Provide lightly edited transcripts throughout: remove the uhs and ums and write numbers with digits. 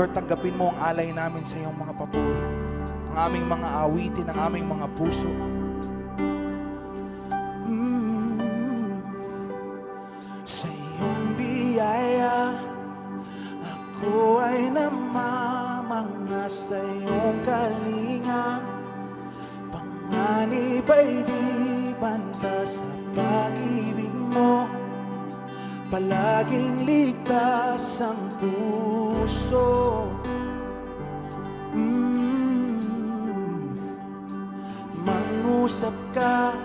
Lord, tanggapin mo ang alay namin sa iyong mga papuri, ang aming mga awitin, ang aming mga puso. Sa iyong biyaya, ako ay namamanga sa iyong kalinga. Panganib ay di banta sa pag-ibig mo. Palaging ligtas ang puso. Mangusap ka,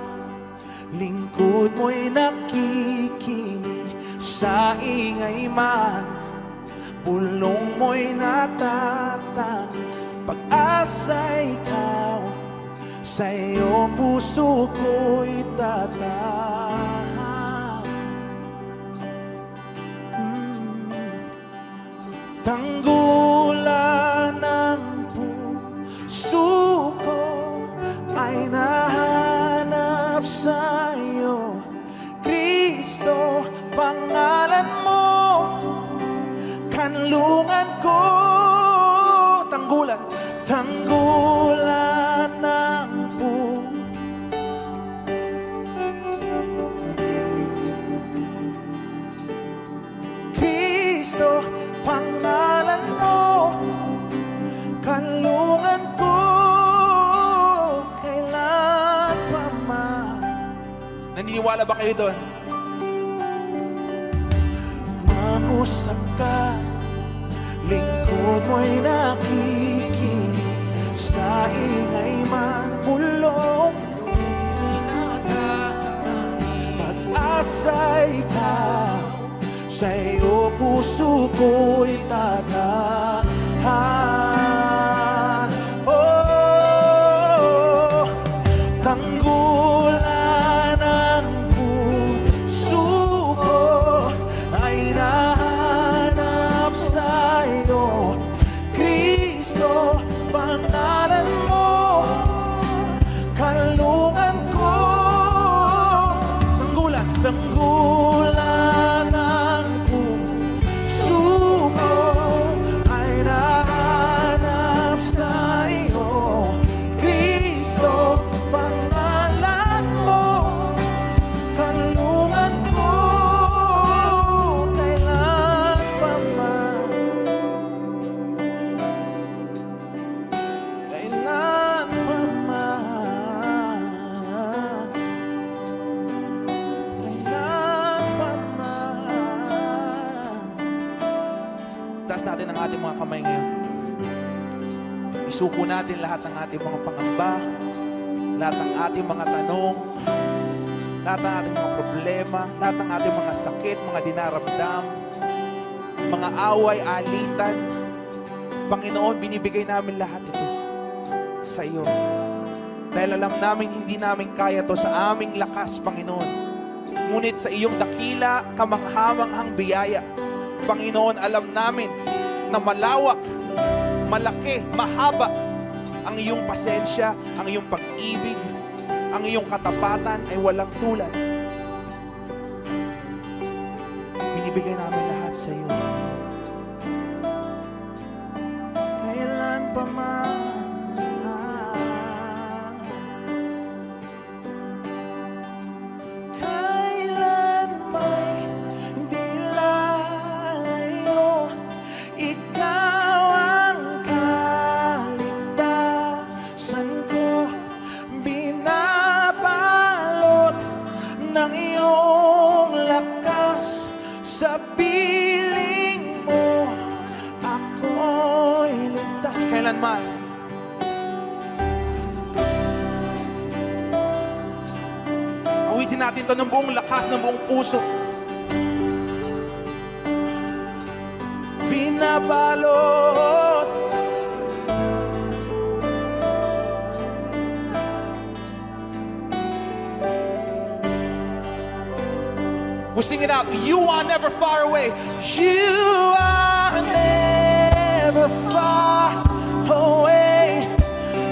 lingkod mo'y nakikinig. Sa ingay man, bulong mo'y natatag. Pag-asa ikaw, sa iyo puso ko'y tatag. Tanggulan ng puso ko ay nahanap sa iyo. Kristo, pangalan mo, kanlungan ko. Tanggulan, tanggulan ng Kristo, pangalan mo, kanlungan ko, kailan pa man. Naniniwala ba kayo doon? Mangusap ka, lingkod mo'y nakikinig. Sa ingay man bulong, pag-asa ikaw, sa iyo puso ko'y tatahan. Oh, tanggulan ng puso ko ay nahanap sa iyo. Kristo, pangalan mo, kanlungan ko. Tanggulan, tanggulan ng puso ko ay nahanap sa iyo. Kristo, pangalan mo, kanlungan ko, kailan pa man. Kailan pa man. Kailan pa man. Taas natin ang ating mga kamay ngayon. Isuko natin lahat ng ating mga pangamba, lahat ng ating mga tanong, lahat ng ating mga problema, lahat ng ating mga sakit, mga dinaramdam, mga away, alitan. Panginoon, binibigay namin lahat ito sa iyo. Dahil alam namin, hindi namin kaya to sa aming lakas, Panginoon. Ngunit sa iyong dakila, kamanghamanghang biyaya, Panginoon, alam namin na malawak, malaki, mahaba ang iyong pasensya, ang iyong pag-ibig, ang iyong katapatan ay walang tulad. Binibigay namin lahat sa iyo. Kailan pa man. Kailan may di lalayo, ikaw ang kaligtasan ko. Binabalot ng iyong lakas sa piling mo, ako'y ligtas kailanman. Awitin natin ito ng buong lakas, ng buong puso. Binabalot we'll sing it out. You are never far away. You are never far away.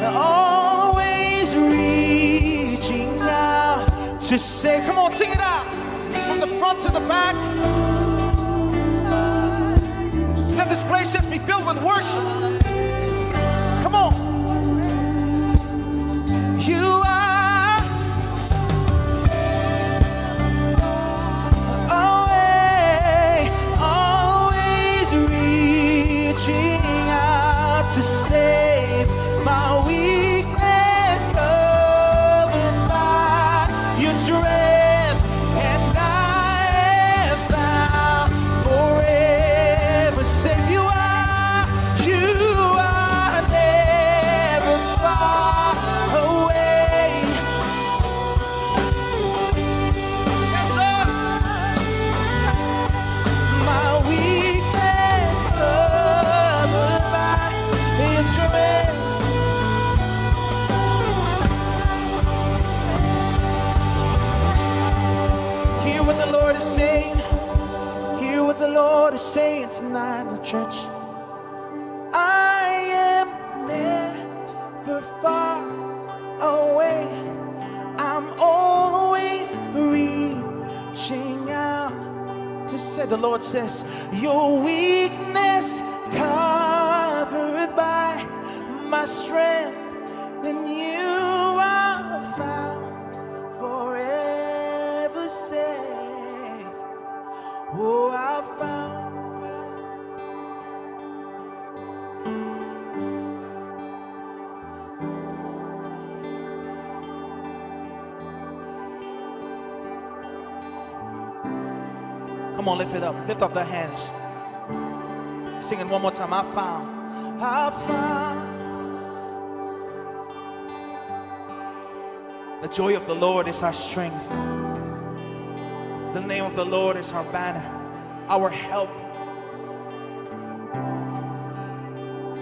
Always reaching out to say, come on, sing it out. From the front to the back. Let the this place just be filled with worship. Come on. You are always reaching out to save my weakness, covered by your strength, and I am found forever safe. You are never far away. Yes, Lord. My weakness covered by your strength. Hear what the Lord is saying. Hear what the Lord is saying tonight in the church. I am never far away. I'm always reaching out to say, the Lord says, your weakness covered by my strength, then you are found forever safe. Oh, I found. Come on, lift it up. Lift up the hands. Sing it one more time. I found. The joy of the Lord is our strength. The name of the Lord is our banner, our help.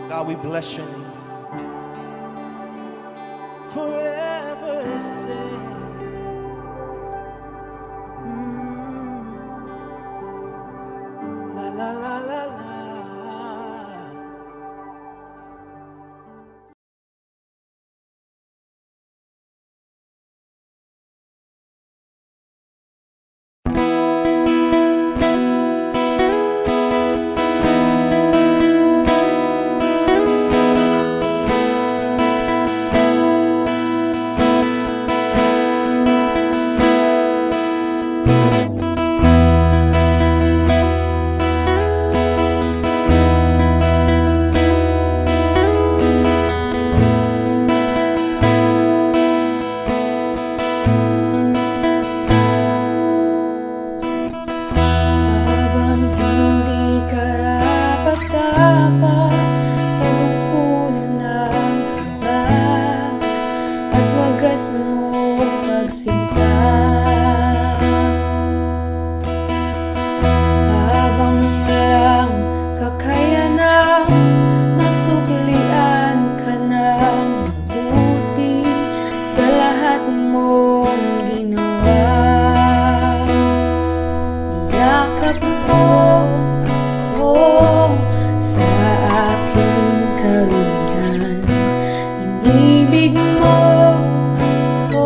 God, we bless your name. Forever safe. La la la la la. Inibig mo ako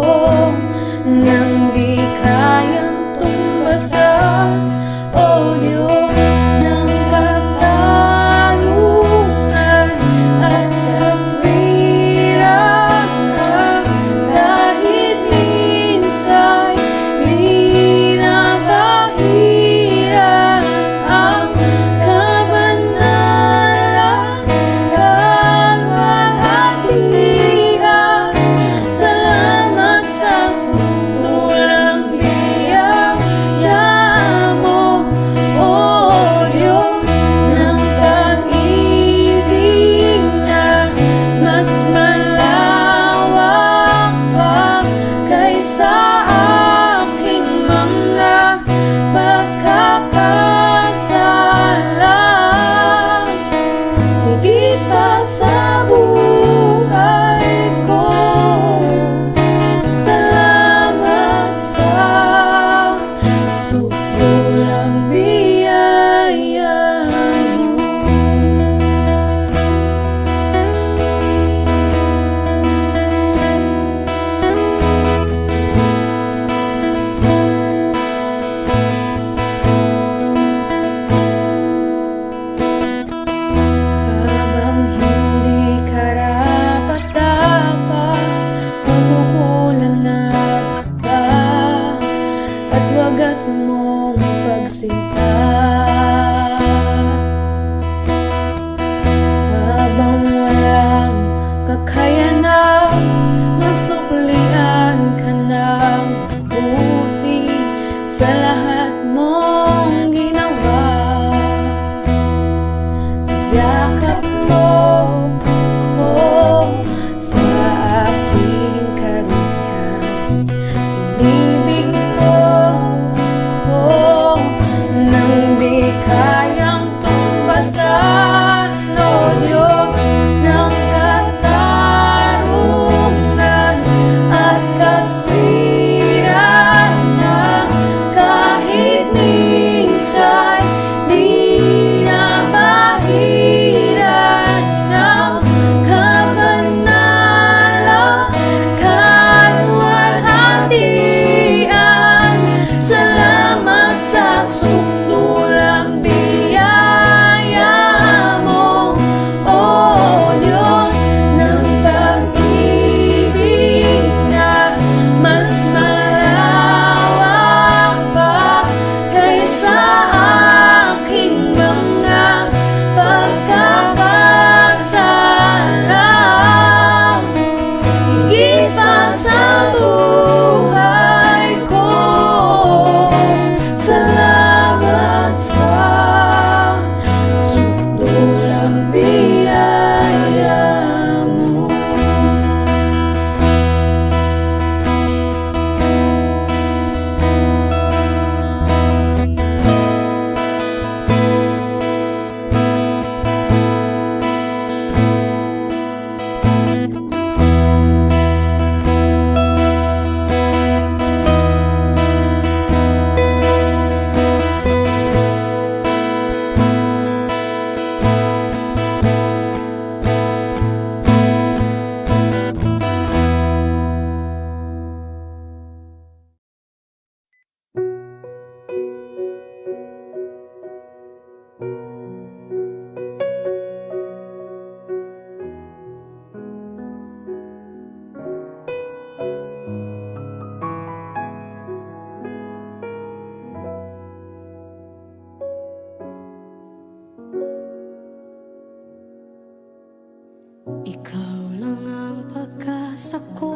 pag-asa ko,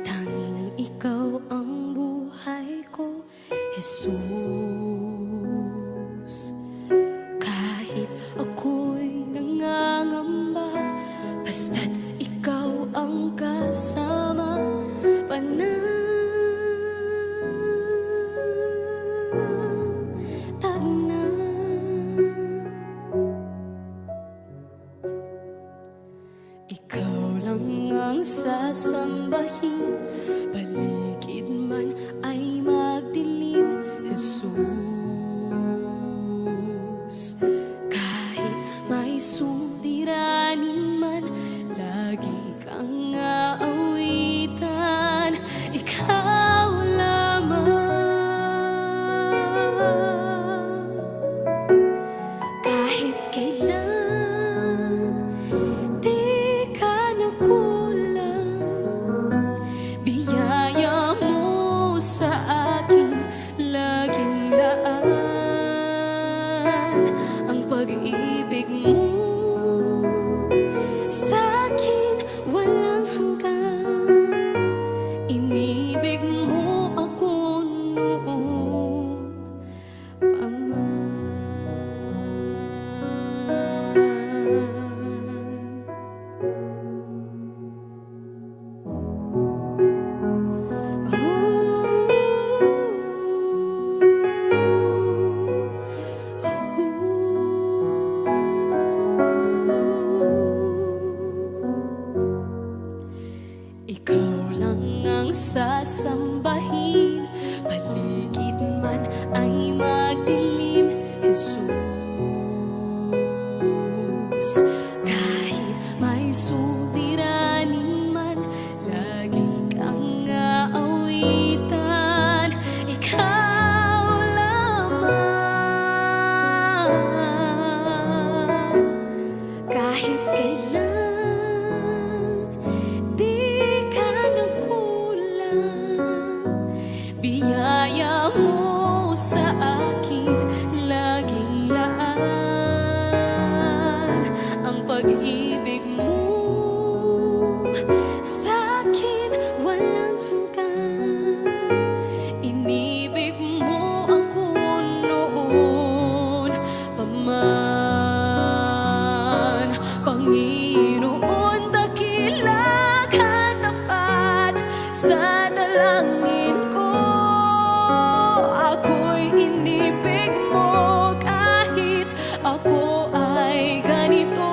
tanging ikaw ang buhay ko, Jesus. Kahit ako'y nangangamba, basta't ikaw ang kasama, panatag na. Ikaw lang ang sasambahin, paligid man ay magdilim, Jesus. Kahit may suliranin man, lagi kang aawitan, ikaw lamang. Kahit kailan di ka nagkulang, biyaya mo sa akin laging laan. Ang pag-ibig mo sa akin walang hanggan. Inibig mo ako noon pa man. Ikaw lang ang sasambahin, paligid man ay magdilim, Jesus. Kahit may suliranin man, lagi kang aawitan, ikaw lamang. Kahit kailan di ka nagkulang, biyaya mo sa akin laging laan. Ang pag-ibig mo sa akin walang hanggan. Inibig mo ako noon pa man. Panginoon, dakila ka tapat sa dalangin ko. Ako'y inibig mo kahit ako ay ganito.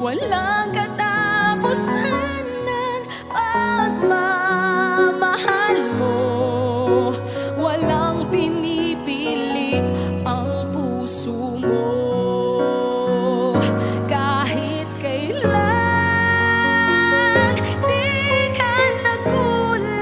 Walang katapusan ng pagmamahal mo. Walang pinipili ang puso mo. Kahit kailan di ka nagkulang,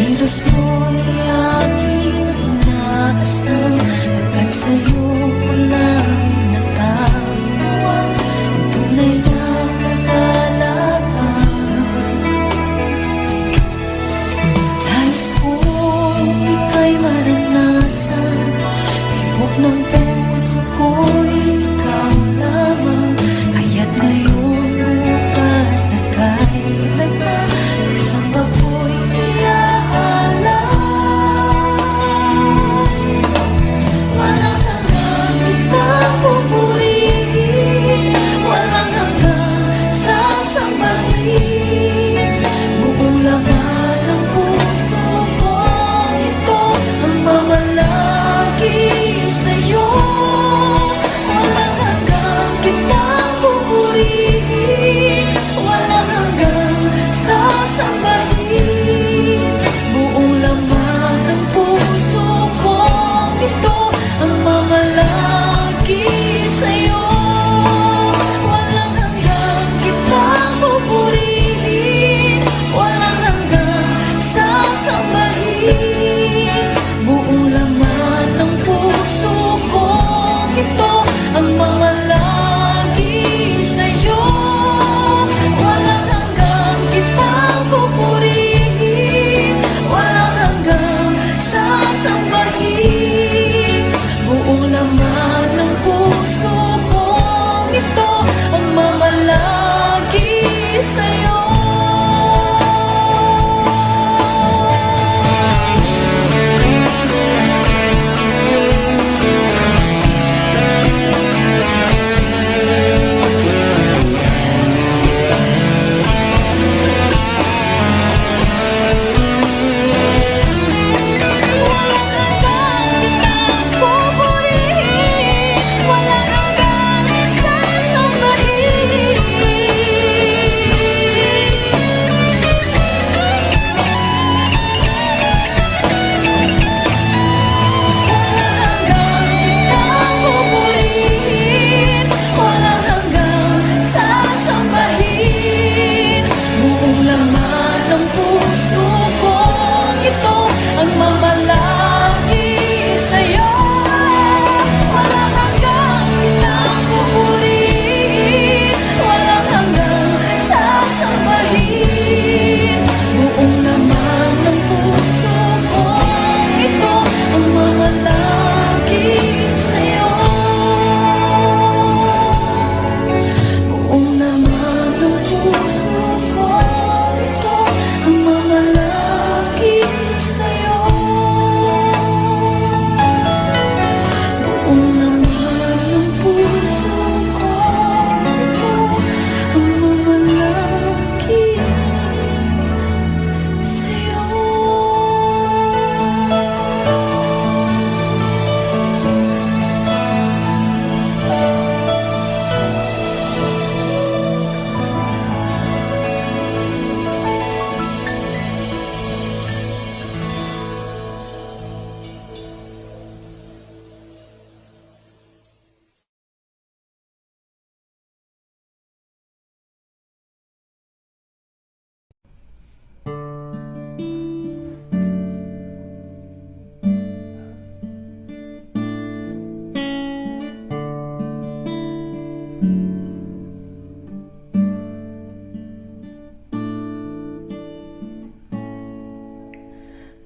Kilos mo'y aking inaasam, agad sa'yo ko lang natagpuan ang tunay na kagalakan. Nais kong ika'y maranasan, tibok ng puso ko'y ikaw lamang. Kaya't ngayon, bukas at kailanman, nagsamba ko'y iaalay. Walang hanggang kitang pupurihin, walang hanggang sasambahin. Buong laman ng puso kong ito ang mamalagi sa'yo. Walang hanggang kitang pupurihin, walang hanggang sasambahin. Buong laman ng puso kong ito ang mamalagi sa'yo. Walang hanggang kitang pupurihin, walang hanggang sasambahin. Buong laman ng puso kong ito ang mamalagi sa'yo. Walang hanggang kitang pupurihin, walang hanggang sasambahin. Buong laman ng puso kong ito ang mamalagi sa'yo. Walang hanggang kitang pupurihin, walang hanggang sasambahin. Walang hanggang kitang pupurihin, walang hanggang sasambahin. Buong laman ng puso kong ito ang mamalagi sa'yo. Walang hanggang kitang pupurihin, walang hanggang sasambahin. Buong laman ng puso kong ito ang mamalagi sa'yo. Buong laman ng puso kong ito ang mamalagi sa'yo. Buong laman ng puso kong ito ang mamalagi sa'yo.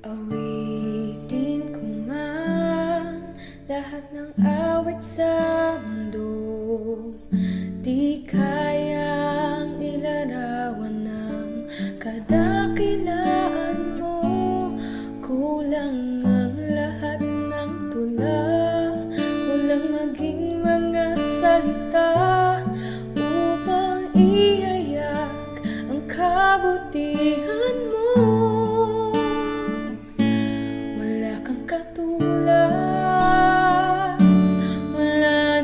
Awitin ko man lahat ng awit sa mundo, di kayang ilarawan ng kadakilaan mo. Kulang ang lahat ng tula, kulang maging mga salita upang ihayak ang kabutihan mo. Wala kang katulad, wala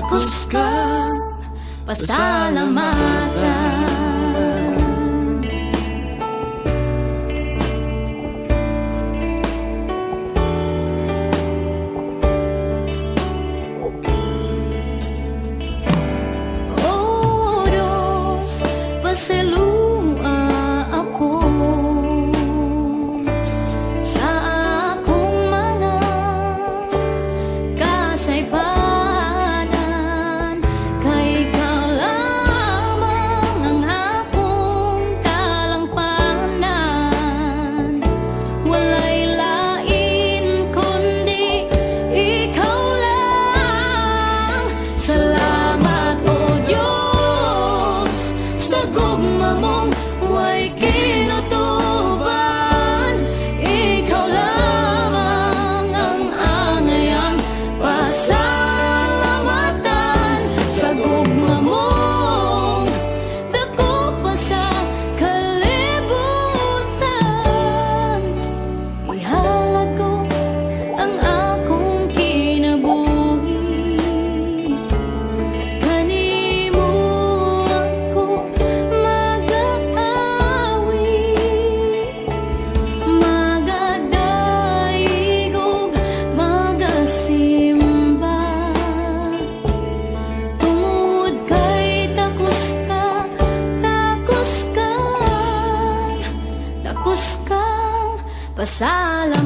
Takus Ka, Pasalamatan. Oh Diyos, pasalua ako sa akong mga kasaypanan. Kay Ikaw lamang ang akong talampanan. Walay lain kundi Ikaw lang. Salamat o Diyos sa gugma mong huwag kinutuban. Ikaw lamang ang angayang pasalamatan. Sa gugma mong dako pa sa kalibutan. Ihalad ko ang akong kinabuhi. Kanimo ako mag-aawi, magadaigog, magasimba. Tungod kay Takus Ka, Takus Ka, Takus Kang pasalamatan.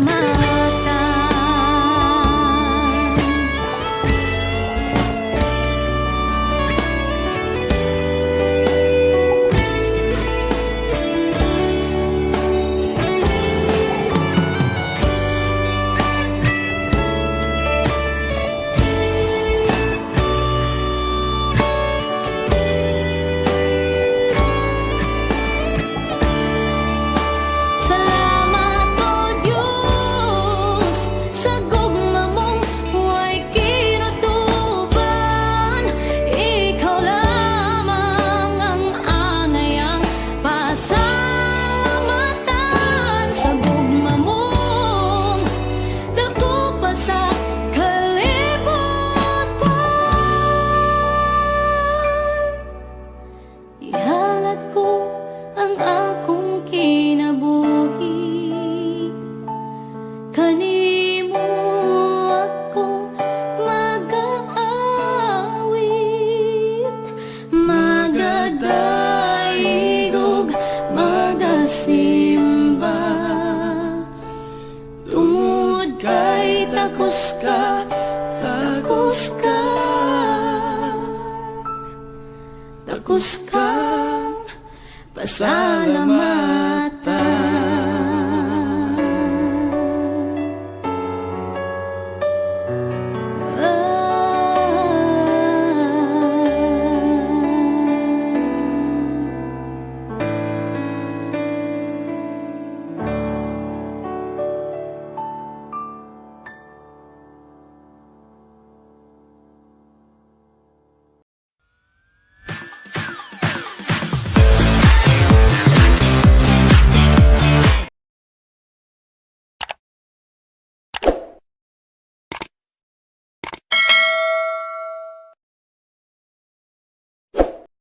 Salamat o Diyos sa gugma mong huwag kinutuban. Ikaw lamang ang angayang pasalamatan. Sa gugma mong dako pa sa kalibutan. Ihalad ko ang akong kinabuhi. Kanimo ako mag-aawit, magadaigog, magasimba. Tungod kay Takus Ka, Takus Ka, Takus Ka, pasalamatan.